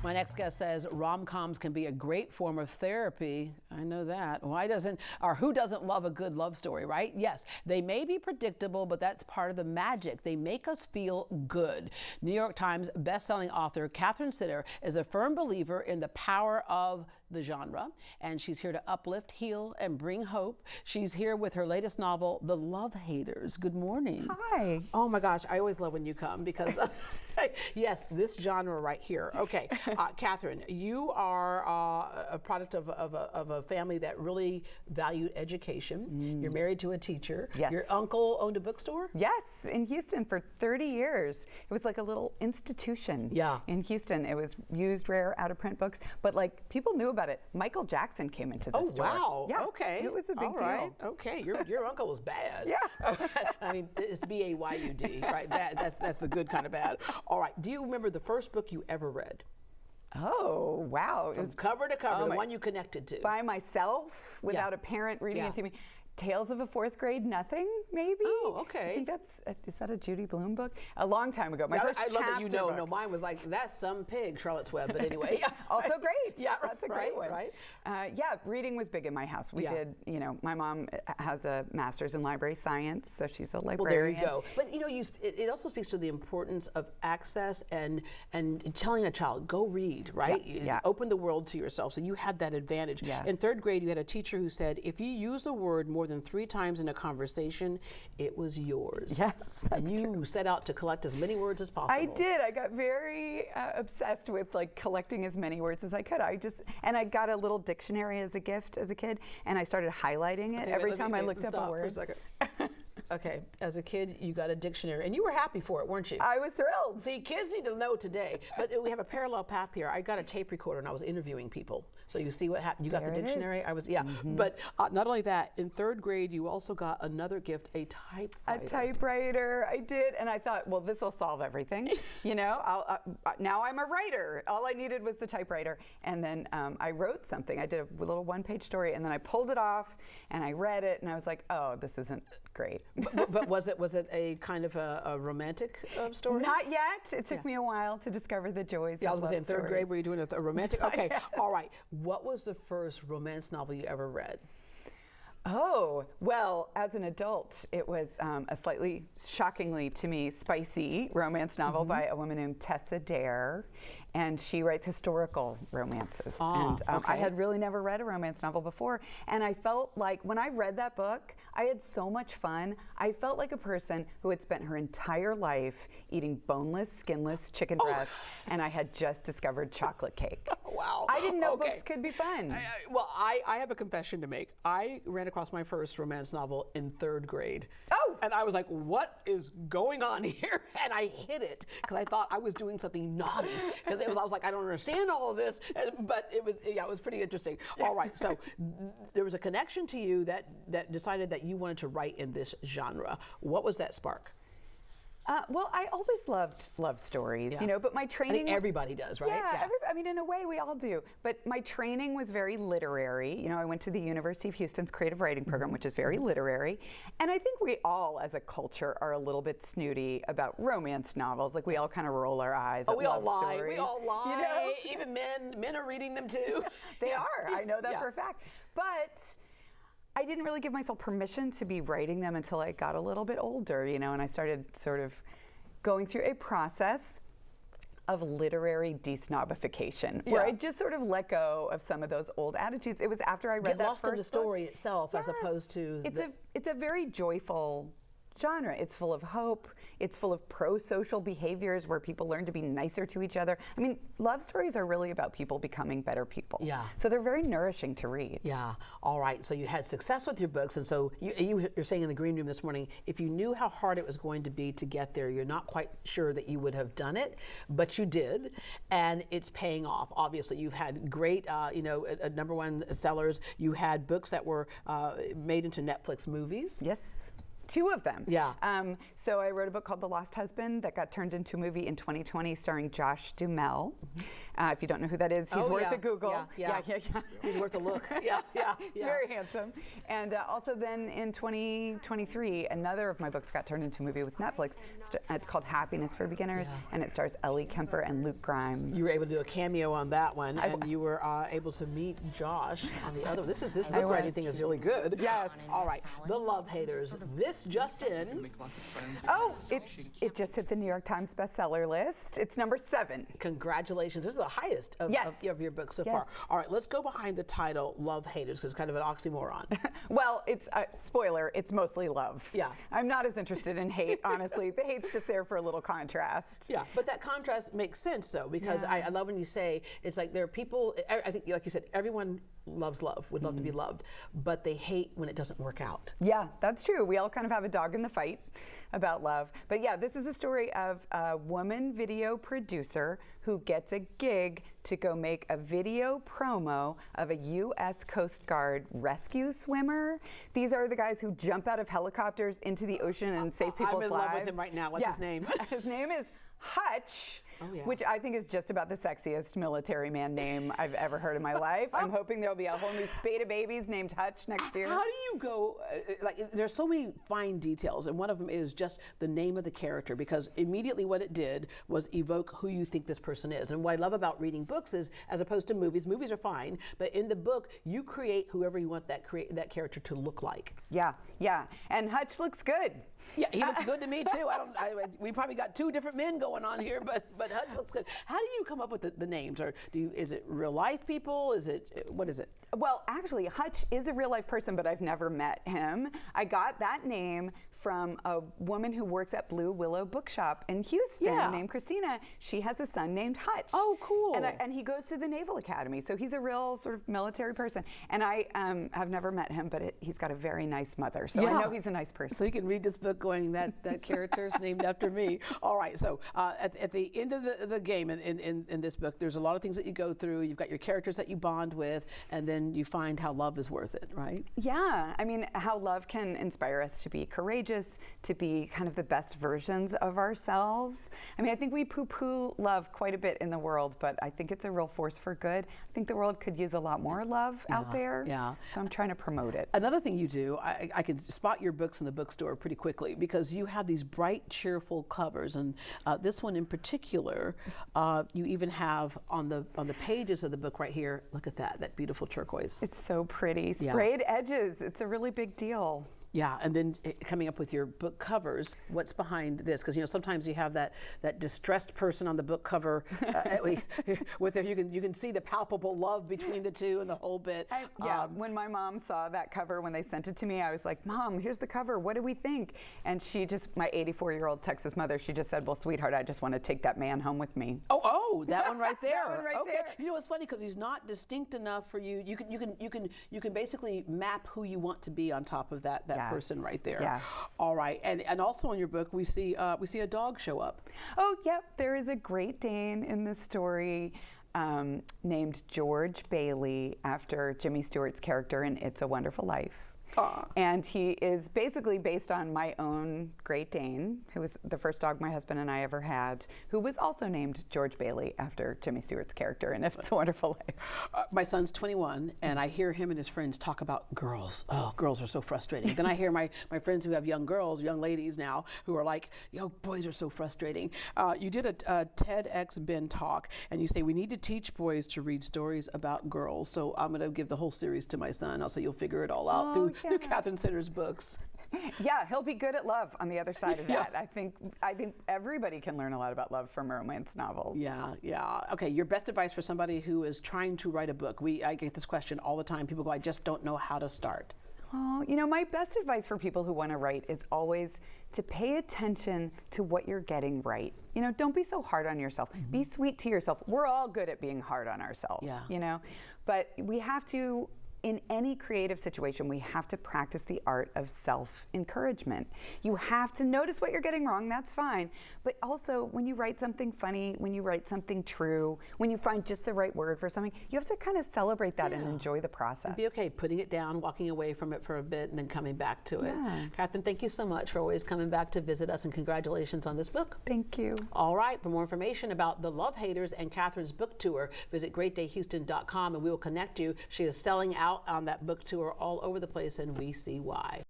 My next guest says rom-coms can be a great form of therapy. I know that. Who doesn't love a good love story, right? Yes, they may be predictable, but that's part of the magic. They make us feel good. New York Times bestselling author Katherine is a firm believer in the power of the genre, and she's here to uplift, heal, and bring hope. She's here with her latest novel, The Love Haters. Good morning. Hi. Oh my gosh, I always love when you come because, yes, this genre right here. Okay, Katherine, you are a product of a family that really valued education. You're married to a teacher. Yes. Your uncle owned a bookstore? Yes, in Houston for 30 years. It was like a little institution. Yeah. In Houston, it was used, rare, out-of-print books, but like people knew about it. Michael Jackson came into the store. Oh, wow. Yeah. Okay. It was a big All right. deal. Okay. Your uncle was bad. Yeah. I mean, it's B-A-Y-U-D, right? Bad. That's the good kind of bad. All right. Do you remember the first book you ever read? Oh, wow. From cover to cover, the one you connected to. By myself, without a parent reading it to me. Tales of a Fourth Grade Nothing, maybe? Oh, okay. I think is that a Judy Blume book? A long time ago. My first I love that you know. book. No, mine was like, that's some pig, Charlotte's Web, but anyway. Also great. Yeah, that's a great one. Right. Yeah, reading was big in my house. We did, my mom has a master's in library science, so she's a librarian. Well, there you go. But it also speaks to the importance of access and telling a child, go read, right? Yeah. Open the world to yourself. So you had that advantage. Yes. In third grade, you had a teacher who said, if you use a word more than 3 times in a conversation, it was yours. Yes, that's and you true. set out to collect as many words as possible. I did. I got very obsessed with like collecting as many words as I could. I got a little dictionary as a gift as a kid, and I started highlighting it every time I looked up a word. For a second. Okay, as a kid, you got a dictionary, and you were happy for it, weren't you? I was thrilled. See, kids need to know today, but we have a parallel path here. I got a tape recorder, and I was interviewing people. So you see what happened. You got the dictionary. I was, But not only that, in third grade, you also got another gift, a typewriter. A typewriter, I did, and I thought, well, this will solve everything. Now I'm a writer. All I needed was the typewriter, and then I wrote something. I did a little one-page story, and then I pulled it off, and I read it, and I was like, oh, this isn't great. But was it a kind of a romantic story? Not yet. It took me a while to discover the joys of I was going to say, in third stories. grade, were you doing a romantic? Okay, Yes. all right. What was the first romance novel you ever read? Oh, well, as an adult, it was a slightly, shockingly to me, spicy romance novel by a woman named Tessa Dare, and she writes historical romances. I had really never read a romance novel before, and I felt like when I read that book, I had so much fun. I felt like a person who had spent her entire life eating boneless, skinless chicken breasts, and I had just discovered chocolate cake. Wow. I didn't know books could be fun. I have a confession to make. I ran across my first romance novel in third grade. Oh! And I was like, what is going on here? And I hid it because I thought I was doing something naughty. Because I was like, I don't understand all of this. But it was pretty interesting. All right, so there was a connection to you that decided that you wanted to write in this genre. What was that spark? Well, I always loved love stories, but my training... I think everybody does, right? Yeah. I mean, in a way, we all do. But my training was very literary. I went to the University of Houston's creative writing program, which is very literary. And I think we all, as a culture, are a little bit snooty about romance novels. Like, we all kind of roll our eyes at love stories. We all lie. Even men are reading them, too. They are. I know that for a fact. But I didn't really give myself permission to be writing them until I got a little bit older, and I started sort of going through a process of literary desnobification, where I just sort of let go of some of those old attitudes. It was after I read that first book. Get lost in the story itself, as opposed to it's a very joyful genre. It's full of hope. It's full of pro-social behaviors where people learn to be nicer to each other. I mean, love stories are really about people becoming better people. Yeah. So they're very nourishing to read. Yeah. All right. So you had success with your books, and so you're saying in the green room this morning, if you knew how hard it was going to be to get there, you're not quite sure that you would have done it, but you did, and it's paying off. Obviously, you've had great, #1 sellers. You had books that were made into Netflix movies. Yes. two of them. Yeah. So I wrote a book called The Lost Husband that got turned into a movie in 2020 starring Josh Duhamel. If you don't know who that is, he's worth a Google. Yeah. He's worth a look. Yeah. He's very handsome. And also then in 2023, another of my books got turned into a movie with Netflix. It's called Happiness for Beginners, and it stars Ellie Kemper and Luke Grimes. You were able to do a cameo on that one, and you were able to meet Josh on the other. This book writing thing is really good. Yes. All right. The Love Haters. This just in. Oh, it just hit the New York Times bestseller list. It's number 7. Congratulations. This is the highest of your books so far. All right, let's go behind the title, Love Haters, because it's kind of an oxymoron. Well, it's spoiler, it's mostly love. Yeah. I'm not as interested in hate, honestly. The hate's just there for a little contrast. Yeah, but that contrast makes sense, though, because I love when you say, it's like there are people, I think, like you said, everyone loves love, would love to be loved, but they hate when it doesn't work out. Yeah, that's true. We all kind of have a dog in the fight about love. But yeah, this is the story of a woman video producer who gets a gig to go make a video promo of a U.S. Coast Guard rescue swimmer. These are the guys who jump out of helicopters into the ocean and save people's lives. I'm in love with him right now. What's his name? His name is Hutch. Which I think is just about the sexiest military man name I've ever heard in my life. I'm hoping there'll be a whole new spate of babies named Hutch next year. How do you go, there's so many fine details, and one of them is just the name of the character, because immediately what it did was evoke who you think this person is. And what I love about reading books is, as opposed to movies are fine, but in the book, you create whoever you want that character to look like. Yeah. And Hutch looks good. Yeah, he looks good to me too. We probably got 2 different men going on here, but Hutch looks good. How do you come up with the names? Or is it real life people? What is it? Well, actually, Hutch is a real life person, but I've never met him. I got that name from a woman who works at Blue Willow Bookshop in Houston named Christina. She has a son named Hutch. Oh, cool. And he goes to the Naval Academy, so he's a real sort of military person. And I have never met him, but he's got a very nice mother, so I know he's a nice person. So you can read this book going, that character's named after me. All right, so at the end of the game in this book, there's a lot of things that you go through. You've got your characters that you bond with, and then you find how love is worth it, right? Yeah, I mean, how love can inspire us to be courageous, to be kind of the best versions of ourselves. I mean, I think we poo-poo love quite a bit in the world, but I think it's a real force for good. I think the world could use a lot more love out there. Yeah. So I'm trying to promote it. Another thing you do, I can spot your books in the bookstore pretty quickly, because you have these bright, cheerful covers, and this one in particular, you even have on the pages of the book right here. Look at that beautiful turquoise. It's so pretty. Sprayed edges. It's a really big deal. Yeah, and then coming up with your book covers, what's behind this? Because sometimes you have that distressed person on the book cover, with you can see the palpable love between the two and the whole bit. When my mom saw that cover when they sent it to me, I was like, "Mom, here's the cover. What do we think?" And my 84-year-old Texas mother, she just said, "Well, sweetheart, I just want to take that man home with me." Oh, that one right there. That one right there. You know, it's funny because he's not distinct enough for you. You can basically map who you want to be on top of that person right there. Yes. All right, and also in your book we see a dog show up. Oh, yep. There is a Great Dane in this story named George Bailey, after Jimmy Stewart's character in It's a Wonderful Life. And he is basically based on my own Great Dane, who was the first dog my husband and I ever had, who was also named George Bailey after Jimmy Stewart's character in It's a Wonderful Life. My son's 21, and I hear him and his friends talk about girls. Oh, girls are so frustrating. Then I hear my friends who have young ladies now, who are like, boys are so frustrating. You did a TEDx Ben talk, and you say we need to teach boys to read stories about girls. So I'm going to give the whole series to my son. I'll say you'll figure it all out through Katherine Sinner's books. Yeah, he'll be good at love on the other side of that. I think everybody can learn a lot about love from romance novels. Yeah. Okay, your best advice for somebody who is trying to write a book. I get this question all the time. People go, I just don't know how to start. Oh, my best advice for people who want to write is always to pay attention to what you're getting right. Don't be so hard on yourself. Mm-hmm. Be sweet to yourself. We're all good at being hard on ourselves, but we have to in any creative situation, we have to practice the art of self-encouragement. You have to notice what you're getting wrong, that's fine. But also, when you write something funny, when you write something true, when you find just the right word for something, you have to kind of celebrate that and enjoy the process. It'd be okay putting it down, walking away from it for a bit, and then coming back to it. Katherine, thank you so much for always coming back to visit us, and congratulations on this book. Thank you. All right, for more information about The Love Haters and Katherine's book tour, visit greatdayhouston.com and we will connect you. She is selling out on that book tour all over the place, and we see why.